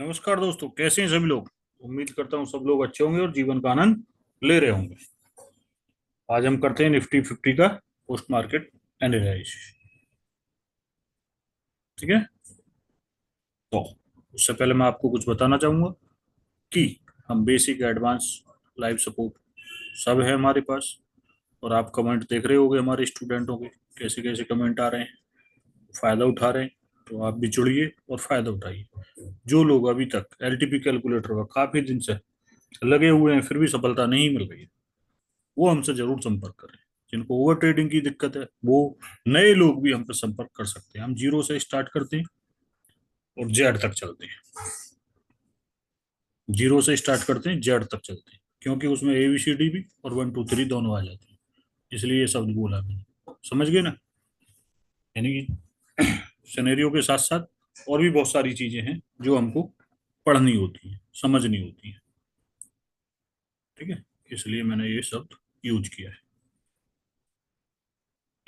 नमस्कार दोस्तों, कैसे हैं सभी लोग। उम्मीद करता हूँ सब लोग अच्छे होंगे और जीवन का आनंद ले रहे होंगे। आज हम करते हैं निफ्टी 50 का पोस्ट मार्केट एनालिसिस। ठीक है। तो उससे पहले मैं आपको कुछ बताना चाहूंगा कि हम बेसिक एडवांस लाइव सपोर्ट सब है हमारे पास। और आप कमेंट देख रहे होंगे हमारे स्टूडेंटों के, कैसे कैसे कमेंट आ रहे हैं, फायदा उठा रहे हैं। तो आप भी जुड़िए और फायदा उठाइए। जो लोग अभी तक एलटीपी कैलकुलेटर पर काफी दिन से लगे हुए हैं फिर भी सफलता नहीं मिल रही है, वो हमसे जरूर संपर्क करें। जिनको ओवर ट्रेडिंग की दिक्कत है वो नए लोग भी हम पे संपर्क कर सकते हैं। हम जीरो से स्टार्ट करते हैं और जेड तक चलते हैं। जीरो से स्टार्ट करते हैं, जेड तक चलते हैं, क्योंकि उसमें एबीसीडी भी और वन टू थ्री दोनों आ जाते हैं। इसलिए ये शब्द बोला मैंने, समझ गए ना। यानी कि सिनेरियो के साथ साथ और भी बहुत सारी चीजें हैं जो हमको पढ़नी होती है, समझनी होती है। ठीक है। इसलिए मैंने ये शब्द यूज किया है।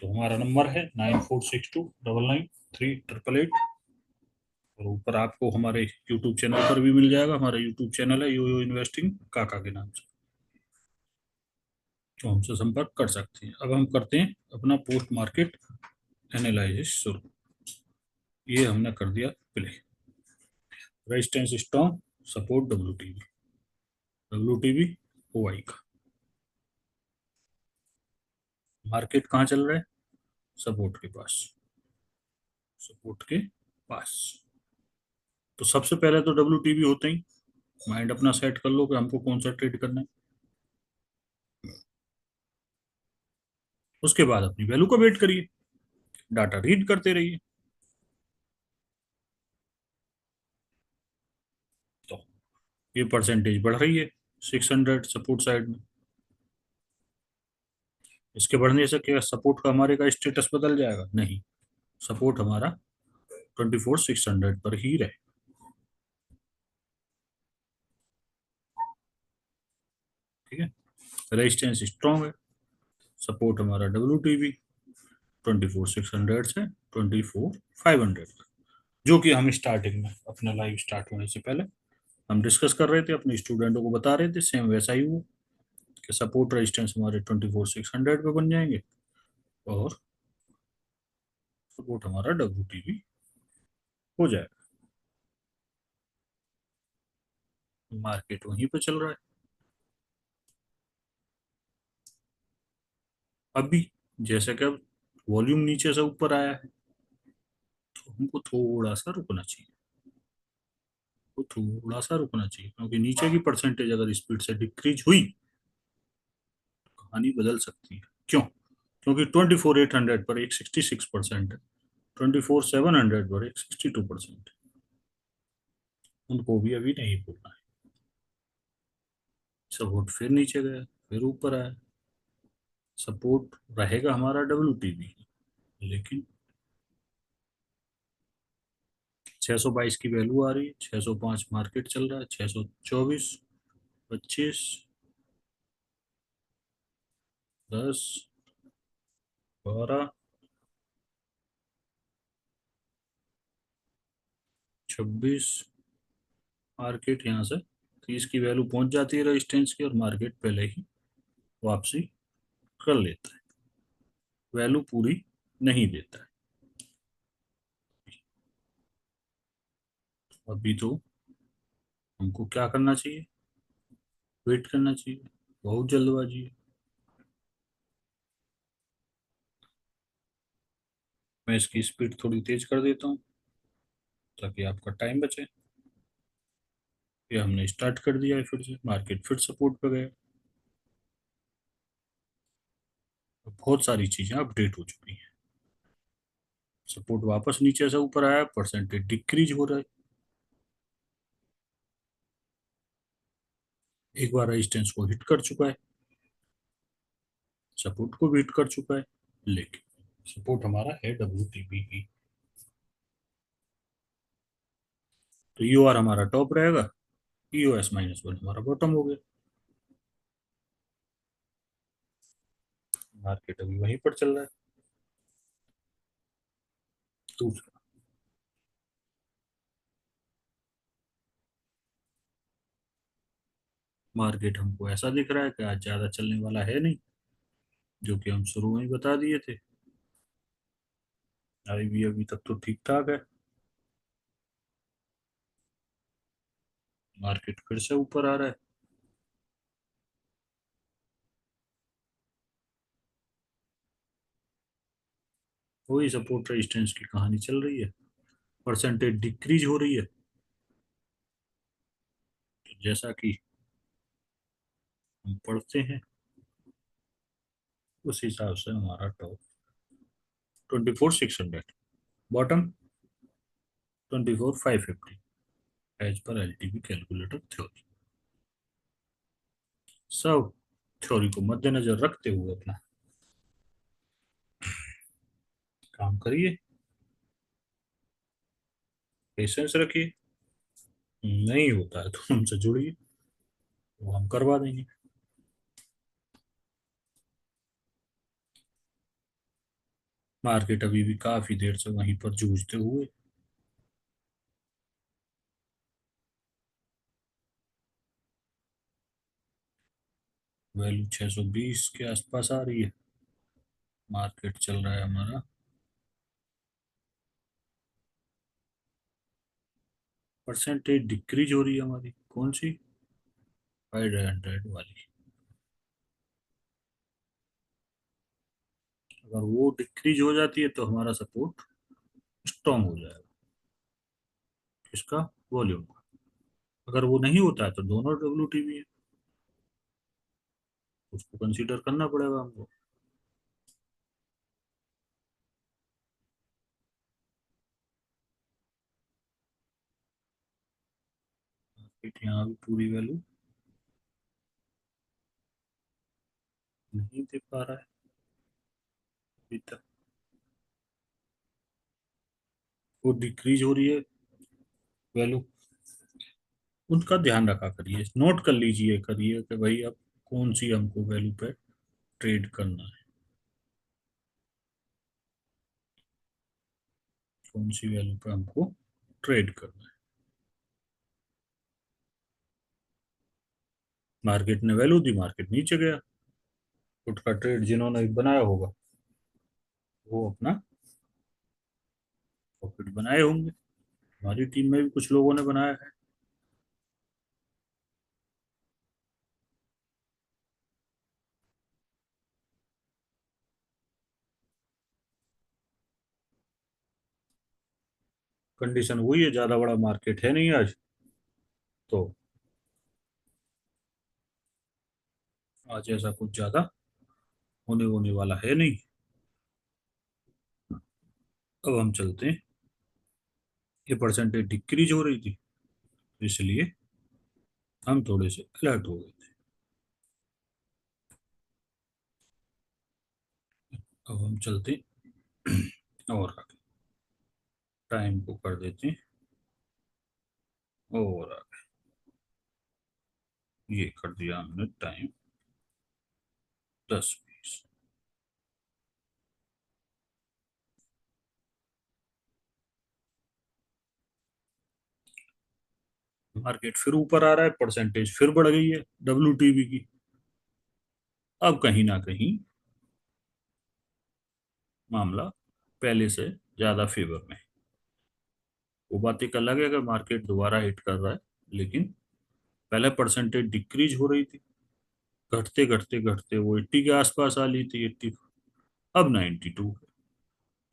तो हमारा नंबर है 9462993888। और ऊपर आपको हमारे यूट्यूब चैनल पर भी मिल जाएगा। हमारा यूट्यूब चैनल है यो यो इन्वेस्टिंग काका के नाम से, जो हमसे संपर्क कर सकते हैं। अब हम करते हैं अपना पोस्ट मार्केट एनालिसिस शुरू। ये हमने कर दिया play. Resistance strong, support W T V O I का। मार्केट कहाँ चल रहा है? सपोर्ट के पास। सपोर्ट के पास। तो सबसे पहले तो डब्ल्यू टी वी होते ही माइंड अपना सेट कर लो कि हमको कौन सा ट्रेड करना है। उसके बाद अपनी वैल्यू का वेट करिए, डाटा रीड करते रहिए। तो ये परसेंटेज बढ़ रही है 600 सपोर्ट साइड में। इसके बढ़ने से क्या सपोर्ट का हमारे का स्टेटस बदल जाएगा? नहीं। सपोर्ट हमारा 24,600 पर ही रहे। ठीक है। रेजिस्टेंस स्ट्रॉन्ग है। सपोर्ट हमारा डब्ल्यू टी वी 24,600 से 24,500, जो कि हम स्टार्टिंग में अपना लाइव स्टार्ट होने से पहले हम डिस्कस कर रहे थे, अपने स्टूडेंटों को बता रहे थे। सेम वैसा ही हुआ कि सपोर्ट रेजिस्टेंस हमारे 24,600 पे बन जाएंगे और सपोर्ट हमारा डब्ल्यू टी वी हो जाएगा। मार्केट वहीं पे चल रहा है अभी। जैसे कि अब वॉल्यूम नीचे से ऊपर आया है तो हमको थोड़ा सा रुकना चाहिए। तो थोड़ा सा रुकना चाहिए, क्योंकि नीचे की परसेंटेज अगर स्पीड से डिक्रीज हुई तो कहानी बदल सकती है। क्यों? क्योंकि 24,800 पर एक 66% है, 24,700 पर एक 62% है। उनको भी अभी नहीं भूलना है। सपोर्ट फिर नीचे गया, फिर ऊपर आया। सपोर्ट रहेगा हमारा डब्ल्यू टी वी, लेकिन 622 की वैल्यू आ रही है, 605 मार्केट चल रहा है, 624, 25, 10, 12, 26। मार्केट यहाँ से 30 की वैल्यू पहुंच जाती है रेजिस्टेंस की, और मार्केट पहले ही वापसी कर लेता है, वैल्यू पूरी नहीं देता है। अभी तो हमको क्या करना चाहिए? वेट करना चाहिए। बहुत जल्दबाजी है। मैं इसकी स्पीड थोड़ी तेज कर देता हूँ ताकि आपका टाइम बचे। ये हमने स्टार्ट कर दिया है, फिर से मार्केट फिर सपोर्ट पे गया। बहुत सारी चीजें अपडेट हो चुकी हैं। सपोर्ट वापस नीचे से ऊपर आया, परसेंटेज डिक्रीज हो रहा है। एक बार रेजिस्टेंस को हिट कर चुका है, सपोर्ट को भी हिट कर चुका है, लेकिन सपोर्ट हमारा है डब्ल्यू टी बी की। तो यू आर हमारा टॉप रहेगा, EOS-1 हमारा बॉटम हो गया। मार्केट अभी वहीं पर चल रहा है। दूसरा, मार्केट हमको ऐसा दिख रहा है कि आज ज्यादा चलने वाला है नहीं, जो कि हम शुरू में ही बता दिए थे। आई भी अभी तक तो ठीक ठाक है। मार्केट फिर से ऊपर आ रहा है। वही सपोर्ट रेजिस्टेंस की कहानी चल रही है। परसेंटेज डिक्रीज हो रही है। तो जैसा कि हम पढ़ते हैं, उस हिसाब से हमारा top 24,600, bottom 24,550, as per LTV calculator theory. सब थ्योरी को मद्देनजर रखते हुए अपना काम करिए, पेशेंस रखिए। नहीं होता है तो हमसे जुड़िए, वो हम करवा देंगे। मार्केट अभी भी काफी देर से वहीं पर जूझते हुए। वैल्यू 620 के आसपास आ रही है। मार्केट चल रहा है हमारा। परसेंटेज डिक्रीज हो रही है हमारी, कौन सी? 500 वाली। अगर वो डिक्रीज हो जाती है तो हमारा सपोर्ट स्ट्रांग हो जाएगा। किसका? वॉल्यूम का। अगर वो नहीं होता है तो दोनों डब्ल्यू टीवी है, उसको कंसीडर करना पड़ेगा हमको। मार्केट यहाँ भी पूरी वैल्यू नहीं दे पा रहा है अभी तक। वो डिक्रीज हो रही है वैल्यू। उनका ध्यान रखा करिए, नोट कर लीजिए करिए कि भाई अब कौन सी हमको वैल्यू पे ट्रेड करना है, कौन सी वैल्यू पे हमको ट्रेड करना है। मार्केट ने वैल्यू दी, मार्केट नीचे गया। पुट का ट्रेड जिन्होंने बनाया होगा वो अपना प्रॉफिट बनाए होंगे। हमारी टीम में भी कुछ लोगों ने बनाया है। कंडीशन वही है, ज्यादा बड़ा मार्केट है नहीं आज। तो आज ऐसा कुछ ज्यादा होने होने वाला है नहीं। अब हम चलते हैं। ये परसेंटेज डिक्रीज हो रही थी, इसलिए हम थोड़े से अलर्ट हो गए थे। अब हम चलते हैं और आगे। टाइम को कर देते हैं और आगे। ये कर दिया हमने टाइम 10-20। मार्केट फिर ऊपर आ रहा है, परसेंटेज फिर बढ़ गई है डब्ल्यू टीवी की। अब कहीं ना कहीं मामला पहले से ज्यादा फेवर में है। वो बात एक अलग है अगर मार्केट दोबारा हिट कर रहा है, लेकिन पहले परसेंटेज डिक्रीज हो रही थी, घटते घटते घटते वो 80 के आसपास आ ली थी, 80, अब 92 है।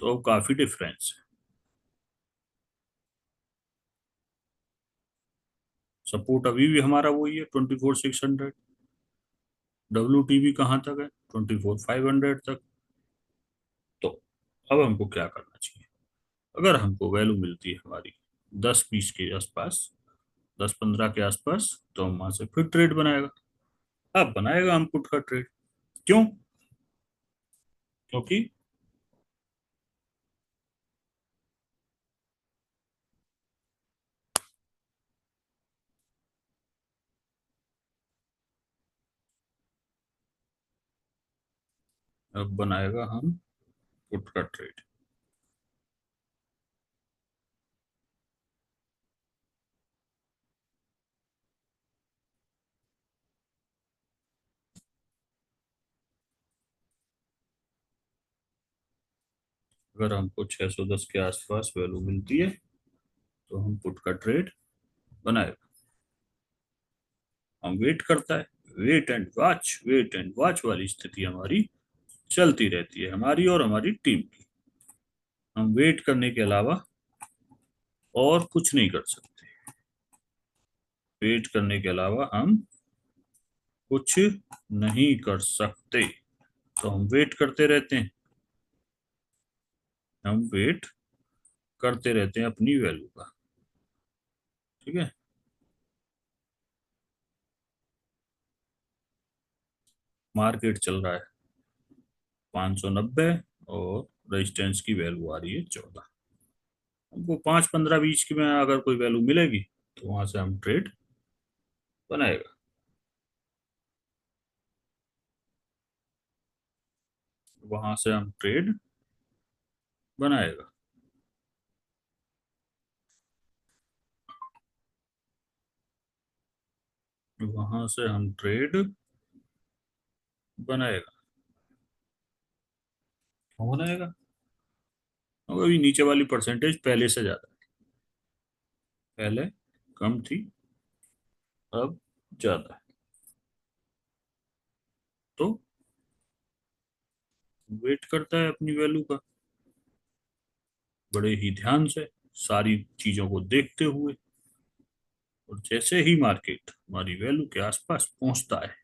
तो अब काफी डिफरेंस है। सपोर्ट अभी भी हमारा वही है 24,600। डब्ल्यू टीवी कहाँ तक है? 24,500 तक। तो अब हमको क्या करना चाहिए? अगर हमको वैल्यू मिलती है हमारी 10-20 के आसपास, 10-15 के आसपास, तो हम वहां से फिर ट्रेड बनाएगा। अब बनाएगा हम पुट का ट्रेड। क्यों? क्योंकि अब बनाएगा हम पुट का ट्रेड। अगर हमको 610 के आसपास वैल्यू मिलती है तो हम पुट का ट्रेड बनाएगा। हम वेट करता है, वेट एंड वॉच वाली स्थिति हमारी चलती रहती है, हमारी और हमारी टीम की। हम वेट करने के अलावा और कुछ नहीं कर सकते। वेट करने के अलावा हम कुछ नहीं कर सकते। तो हम वेट करते रहते हैं, हम वेट करते रहते हैं अपनी वैल्यू का। ठीक है। मार्केट चल रहा है 590 और रेजिस्टेंस की वैल्यू आ रही है 14। हमको 5, 15, 20 की में अगर कोई वैल्यू मिलेगी तो वहां से हम ट्रेड बनाएगा। वहां से हम ट्रेड बनाएगा। वहां से हम ट्रेड बनाएगा। क्यों बनाएगा? क्योंकि अभी नीचे वाली परसेंटेज पहले से ज्यादा है। पहले कम थी, अब ज्यादा है। तो वेट करता है अपनी वैल्यू का, बड़े ही ध्यान से, सारी चीजों को देखते हुए। और जैसे ही मार्केट हमारी वैल्यू के आसपास पहुंचता है,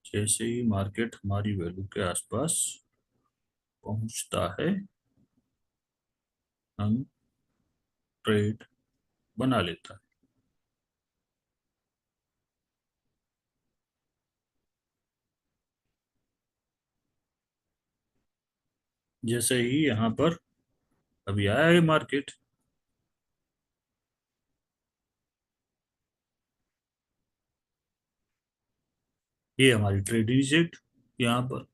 जैसे ही मार्केट हमारी वैल्यू के आसपास पहुंचता है, हम ट्रेड बना लेता है। जैसे ही यहाँ पर अभी आया है मार्केट, ये हमारी ट्रेड इनिशिएट, यहाँ पर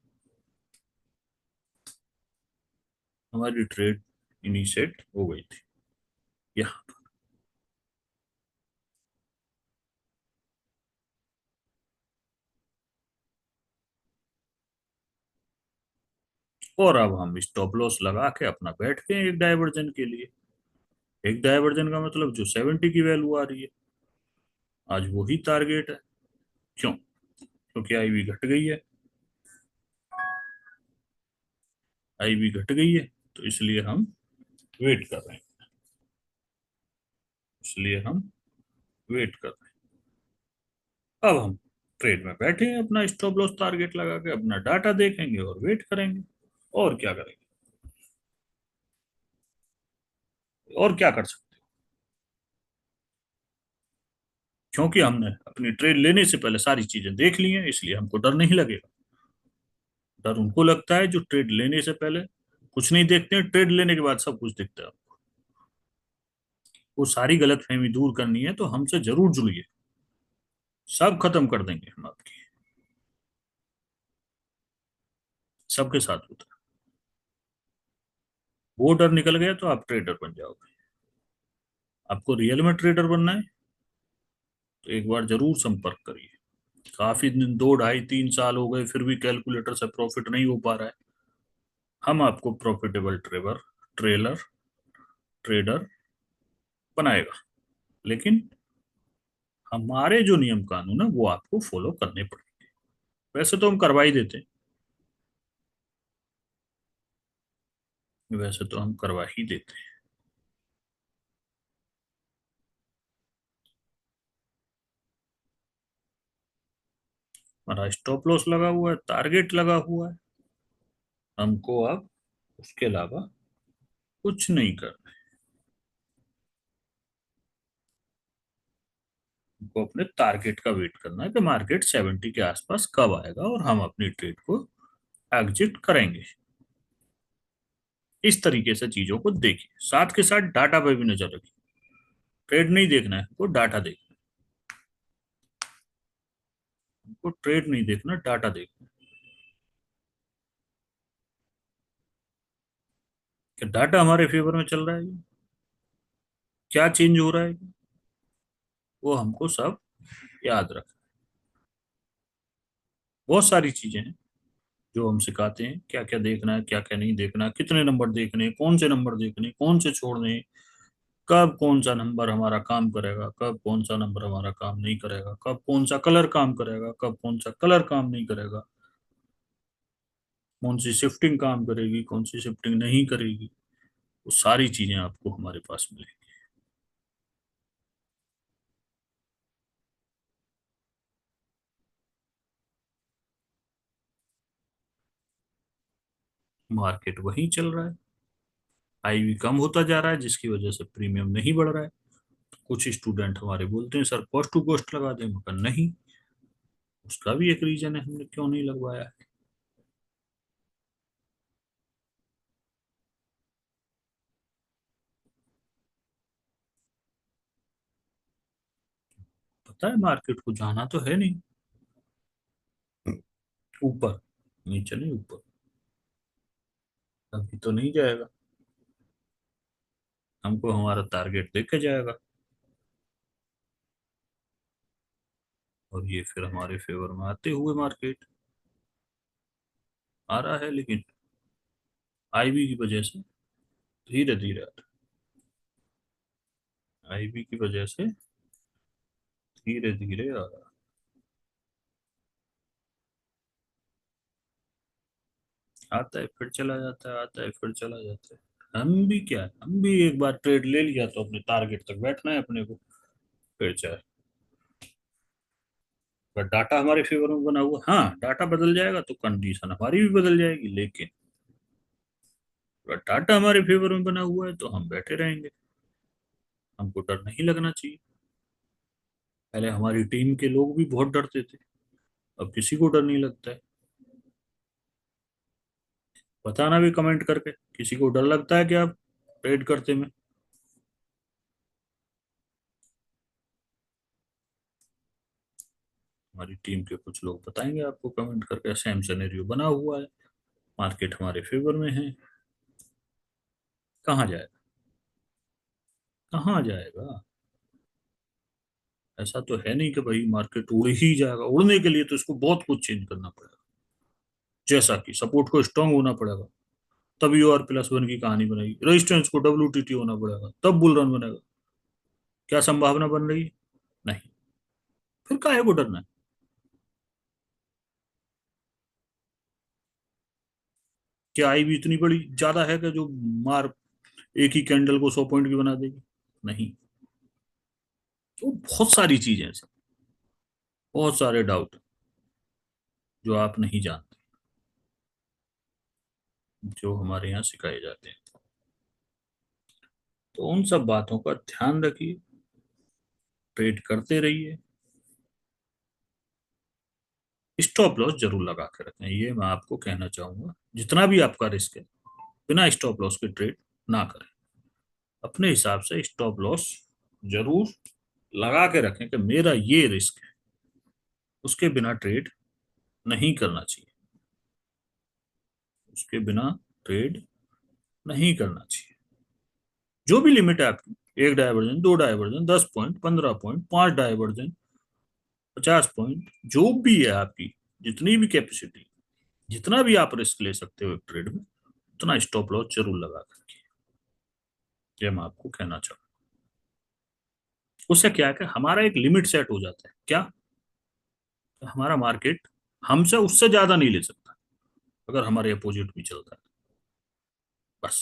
हमारी ट्रेड इनिशिएट हो गई थी यहाँ। और अब हम स्टॉप लॉस लगा के अपना बैठ गए एक डायवर्जन के लिए। एक डायवर्जन का मतलब जो 70 की वैल्यू आ रही है, आज वही टारगेट है। क्यों? क्योंकि आईवी घट गई है। आईवी घट गई है तो इसलिए हम वेट कर रहे हैं। इसलिए हम वेट कर रहे हैं। अब हम ट्रेड में बैठे हैं, अपना स्टॉप लॉस टारगेट लगा के अपना डाटा देखेंगे और वेट करेंगे। और क्या करेंगे? और क्या कर सकते हैं? क्योंकि हमने अपनी ट्रेड लेने से पहले सारी चीजें देख ली हैं, इसलिए हमको डर नहीं लगेगा। डर उनको लगता है जो ट्रेड लेने से पहले कुछ नहीं देखते हैं, ट्रेड लेने के बाद सब कुछ दिखता है। वो सारी गलतफहमी दूर करनी है तो हमसे जरूर जुड़िए। सब खत्म कर देंगे हम आपकी। सबके साथ होता है। वो डर निकल गया तो आप ट्रेडर बन जाओगे। आपको रियल में ट्रेडर बनना है तो एक बार जरूर संपर्क करिए। काफी दिन, 2, 2.5, 3 साल हो गए फिर भी कैलकुलेटर से प्रॉफिट नहीं हो पा रहा है। हम आपको प्रॉफिटेबल ट्रेलर ट्रेडर बनाएगा। लेकिन हमारे जो नियम कानून है वो आपको फॉलो करने पड़ेंगे। वैसे तो हम करवा ही देते हैं, वैसे तो हम करवा ही देते हैं। हमारा स्टॉप लॉस लगा हुआ है, टारगेट लगा हुआ है। हमको अब उसके अलावा कुछ नहीं करना है। हमको अपने टारगेट का वेट करना है कि मार्केट 70 के आसपास कब आएगा और हम अपनी ट्रेड को एग्जिट करेंगे। इस तरीके से चीजों को देखिए, साथ के साथ डाटा पे भी नजर रखिए। ट्रेड नहीं देखना है, हमको डाटा देखना है। हमको ट्रेड नहीं देखना, डाटा देखना है। कि डाटा हमारे फेवर में चल रहा है, क्या चेंज हो रहा है, वो हमको सब याद रख। बहुत सारी चीजें हैं जो हम सिखाते हैं, क्या क्या देखना है, क्या क्या नहीं देखना है, कितने नंबर देखने हैं, कौन से नंबर देखने हैं, कौन से छोड़ने हैं, कब कौन सा नंबर हमारा काम करेगा, कब कौन सा नंबर हमारा काम नहीं करेगा, कब कौन सा कलर काम करेगा, कब कौन सा कलर काम नहीं करेगा, कौन सी शिफ्टिंग काम करेगी, कौन सी शिफ्टिंग नहीं करेगी। वो सारी चीजें आपको हमारे पास मिलेगी। मार्केट वही चल रहा है, आईवी कम होता जा रहा है, जिसकी वजह से प्रीमियम नहीं बढ़ रहा है। कुछ स्टूडेंट हमारे बोलते हैं सर कॉस्ट टू कॉस्ट लगा दें, मगर नहीं, उसका भी एक रीजन है हमने क्यों नहीं लगवाया है। पता है मार्केट को जाना तो है नहीं ऊपर, नीचे नहीं ऊपर, अभी तो नहीं जाएगा। हमको हमारा टारगेट देख के जाएगा, और ये फिर हमारे फेवर में आते हुए मार्केट आ रहा है, लेकिन आईबी की वजह से धीरे धीरे आ रहा है, आईबी की वजह से धीरे धीरे आ रहा है। आता है फिर चला जाता है, आता है फिर चला जाता है। हम भी क्या है, हम भी एक बार ट्रेड ले लिया तो अपने टारगेट तक बैठना है अपने को, फिर चाहे। पर डाटा हमारे फेवर में बना हुआ, हाँ डाटा बदल जाएगा तो कंडीशन हमारी भी बदल जाएगी, लेकिन अगर डाटा हमारे फेवर में बना हुआ है तो हम बैठे रहेंगे। हमको डर नहीं लगना चाहिए। पहले हमारी टीम के लोग भी बहुत डरते थे, अब किसी को डर नहीं लगता है। बताना भी कमेंट करके, किसी को डर लगता है कि आप ट्रेड करते में। हमारी टीम के कुछ लोग बताएंगे आपको कमेंट करके, सेम सिनेरियो बना हुआ है, मार्केट हमारे फेवर में है, कहाँ जाएगा, कहाँ जाएगा। ऐसा तो है नहीं कि भाई मार्केट उड़ ही जाएगा, उड़ने के लिए तो इसको बहुत कुछ चेंज करना पड़ेगा। जैसा कि सपोर्ट को स्ट्रांग होना पड़ेगा, तभी OR+1 की कहानी बनेगी, रेजिस्टेंस को WTT होना पड़ेगा, तब बुल रन बनेगा। क्या संभावना बन रही है? नहीं। फिर काहे को डरना है। क्या आई भी इतनी बड़ी ज्यादा है कि जो मार एक ही कैंडल को 100 पॉइंट की बना देगी? नहीं। तो बहुत सारी चीजें हैं सर, बहुत सारे डाउट जो आप नहीं जानते, जो हमारे यहाँ सिखाए जाते हैं। तो उन सब बातों का ध्यान रखिए, ट्रेड करते रहिए, स्टॉप लॉस जरूर लगा के रखें, ये मैं आपको कहना चाहूंगा। जितना भी आपका रिस्क है, बिना स्टॉप लॉस के ट्रेड ना करें। अपने हिसाब से स्टॉप लॉस जरूर लगा के रखें कि मेरा ये रिस्क है, उसके बिना ट्रेड नहीं करना चाहिए, उसके बिना ट्रेड नहीं करना चाहिए। जो भी लिमिट है आपकी, एक डायवर्जन, दो diversion, 10 point, 15 point, 5 diversion, 50 point, जो भी है आपकी, जितनी भी कैपेसिटी, जितना भी आप रिस्क ले सकते हो एक ट्रेड में, उतना स्टॉप लॉस जरूर लगा करके, ये मैं आपको कहना चाहूँ। उससे क्या है कि हमारा एक लिमिट सेट हो जाता है, क्या, हमारा मार्केट हमसे उससे ज्यादा नहीं ले सकता अगर हमारे अपोजिट भी चलता है। बस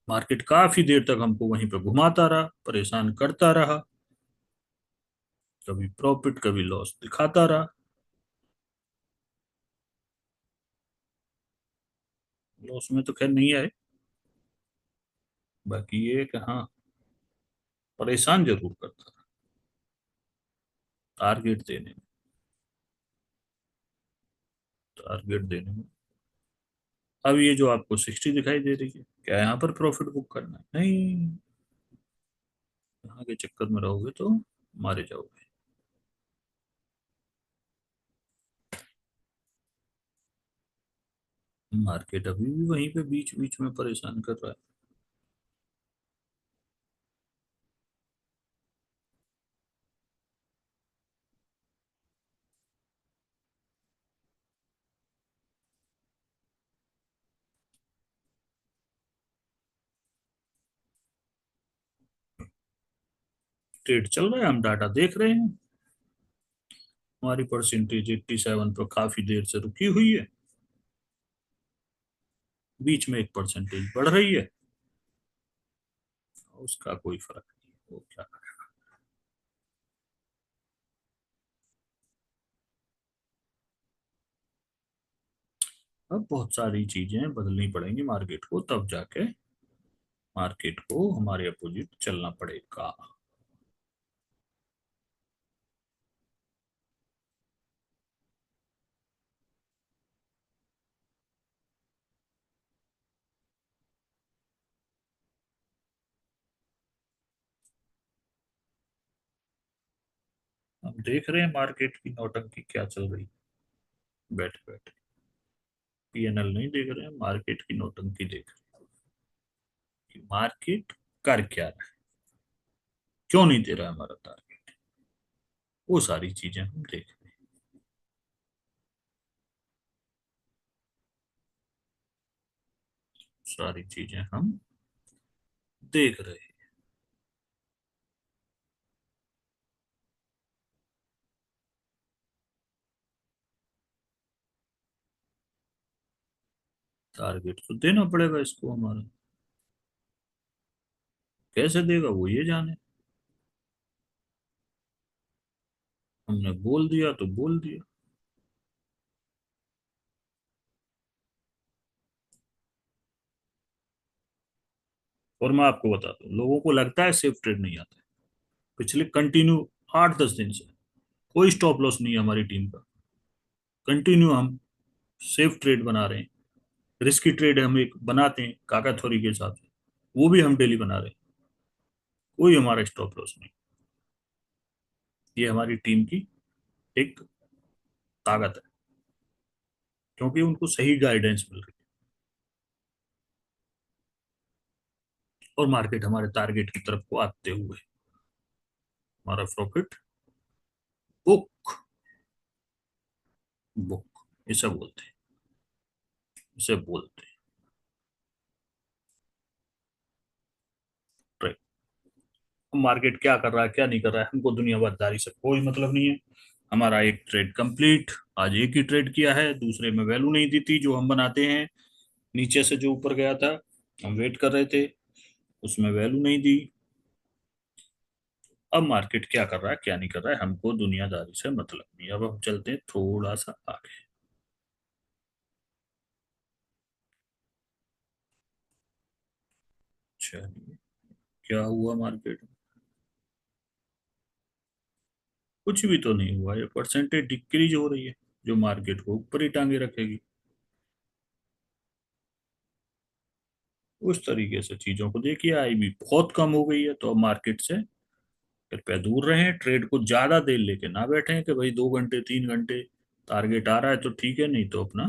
मार्केट काफी देर तक हमको वहीं पे घुमाता रहा, परेशान करता रहा, कभी प्रॉफिट कभी लॉस दिखाता रहा। लॉस में तो खैर नहीं आए, बाकी ये है कि हाँ, परेशान जरूर करता रहा टारगेट देने में, टारगेट देने में। अब ये जो आपको 60 दिखाई दे रही है, क्या यहाँ पर प्रॉफिट बुक करना है? नहीं, यहाँ के चक्कर में रहोगे तो मारे जाओगे। मार्केट अभी भी वहीं पे बीच बीच में परेशान कर रहा है। ट्रेड चल रहा है, हम डाटा देख रहे हैं। हमारी परसेंटेज 87 पर काफी देर से रुकी हुई है। बीच में 1 परसेंटेज बढ़ रही है, उसका कोई फर्क नहीं, वो क्या करेगा। अब बहुत सारी चीजें बदलनी पड़ेंगी मार्केट को, तब जाके मार्केट को हमारे अपोजिट चलना पड़ेगा। हम देख रहे हैं मार्केट की नौटंकी क्या चल रही है। बैठे बैठे पीएनएल नहीं देख रहे हैं, मार्केट की नौटंकी देख रहे हैं कि मार्केट कर क्या रहा है, क्यों नहीं दे रहा है हमारा टारगेट। वो सारी चीजें हम देख रहे हैं। सारी चीजें हम देख रहे हैं। टारगेट तो देना पड़ेगा इसको हमारा। कैसे देगा वो ये जाने। हमने बोल दिया तो बोल दिया। और मैं आपको बताता हूँ, लोगों को लगता है सेफ ट्रेड नहीं आता है। पिछले कंटिन्यू 8-10 दिन से कोई स्टॉप लॉस नहीं है हमारी टीम का। कंटिन्यू हम सेफ ट्रेड बना रहे हैं। रिस्की ट्रेड हम एक बनाते हैं काका थोरी के साथ, वो भी हम डेली बना रहे हैं। कोई हमारा स्टॉप लॉस नहीं। ये हमारी टीम की एक ताकत है, क्योंकि उनको सही गाइडेंस मिल रही है और मार्केट हमारे टारगेट की तरफ को आते हुए हमारा प्रॉफिट बुक बुक इसे बोलते हैं, इसे बोलते हैं। मार्केट क्या कर रहा है क्या नहीं कर रहा है, हमको दुनियादारी से कोई मतलब नहीं है। हमारा एक ट्रेड कंप्लीट, आज एक ही ट्रेड किया है, दूसरे में वैल्यू नहीं दी थी जो हम बनाते हैं। नीचे से जो ऊपर गया था, हम वेट कर रहे थे, उसमें वैल्यू नहीं दी। अब मार्केट क्या कर रहा है क्या नहीं कर रहा है, हमको दुनियादारी से मतलब नहीं। अब हम चलते हैं थोड़ा सा आगे। चलिए, क्या हुआ मार्केट में। कुछ भी तो नहीं हुआ, ये परसेंटेज डिक्रीज हो रही है, जो मार्केट को ऊपर ही टांगे रखेगी। उस तरीके से चीजों को देखिए, आई भी बहुत कम हो गई है, तो अब मार्केट से कृपया दूर रहें। ट्रेड को ज्यादा देर लेके ना बैठें कि भाई 2 घंटे 3 घंटे टारगेट आ रहा है तो ठीक है, नहीं तो अपना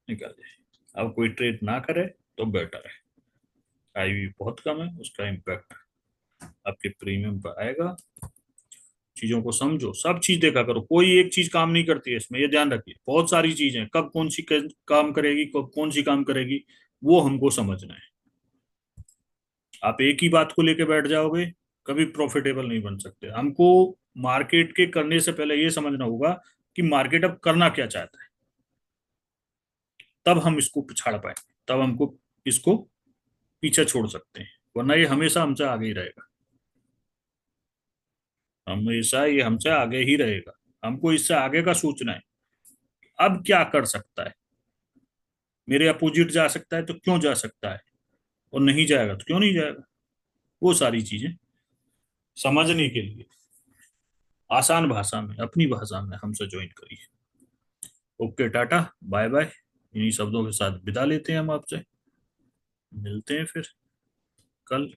निकल जाए। अब कोई ट्रेड ना करे तो बेटर है। आईवी बहुत कम है, उसका इम्पैक्ट आपके प्रीमियम पर आएगा। चीजों को समझो, सब चीज देखा करो, कोई एक चीज काम नहीं करती है इसमें, ये ध्यान रखिए। बहुत सारी चीजें, कब कौन सी काम करेगी, कब कौन सी काम करेगी, वो हमको समझना है। आप एक ही बात को लेके बैठ जाओगे, कभी प्रॉफिटेबल नहीं बन सकते। हमको मार्केट के करने से पहले ये समझना होगा कि मार्केट अब करना क्या चाहता है, तब हम इसको पिछाड़ पाए, तब हमको इसको पीछे छोड़ सकते हैं। वरना ये हमेशा हमसे आगे ही रहेगा, हमेशा ये हमसे आगे ही रहेगा। हमको इससे आगे का सोचना है, अब क्या कर सकता है। मेरे अपोजिट जा सकता है तो क्यों जा सकता है, और नहीं जाएगा तो क्यों नहीं जाएगा। वो सारी चीजें समझने के लिए आसान भाषा में, अपनी भाषा में हमसे ज्वाइन करिए। Okay, tata, bye bye. इन्हीं शब्दों के साथ विदा लेते हैं हम आपसे। मिलते हैं फिर कल।